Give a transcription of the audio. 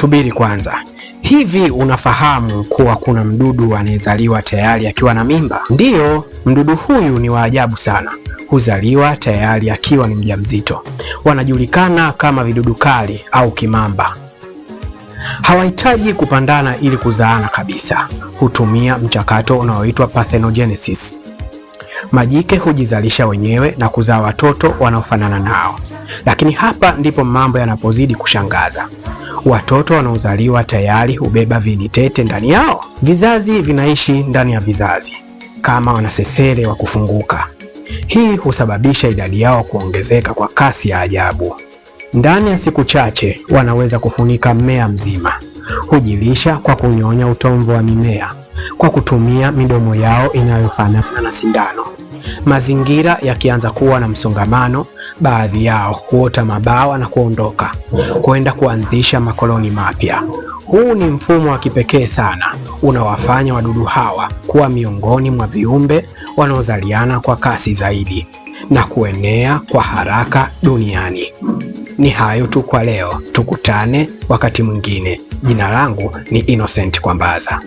Subiri kwanza. Hivi unafahamu kuwa kuna mdudu anayezaliwa tayari akiwa na mimba? Ndiyo, mdudu huyu ni wa ajabu sana. Huzaliwa tayari akiwa ni mjamzito. Wanajulikana kama vidudu kali au kimamba. Hawahitaji kupandana ili kuzaana kabisa. Hutumia mchakato unaoitwa parthenogenesis. Majike hujizalisha wenyewe na kuzaa watoto wanaofanana nao. Lakini hapa ndipo mambo yanapozidi kushangaza. Watoto wanaozaliwa tayari hubeba viini tete ndani yao. Vizazi vinaishi ndani ya vizazi kama wanasesere wa kufunguka. Hii husababisha idadi yao kuongezeka kwa kasi ya ajabu. Ndani ya siku chache wanaweza kufunika mmea mzima. Hujilisha kwa kunyonya utomvu wa mimea kwa kutumia midomo yao inayofanana na sindano. Mazingira yakianza kuwa na msongamano, baadhi yao huota mabawa na kuondoka kwenda kuanzisha makoloni mapya. Huu ni mfumo wa kipekee sana unawafanya wadudu hawa kuwa miongoni mwa viumbe wanaozaliana kwa kasi zaidi na kuenea kwa haraka duniani. Ni hayo tu kwa leo. Tukutane wakati mwingine. Jina langu ni Innocent Kwambaza.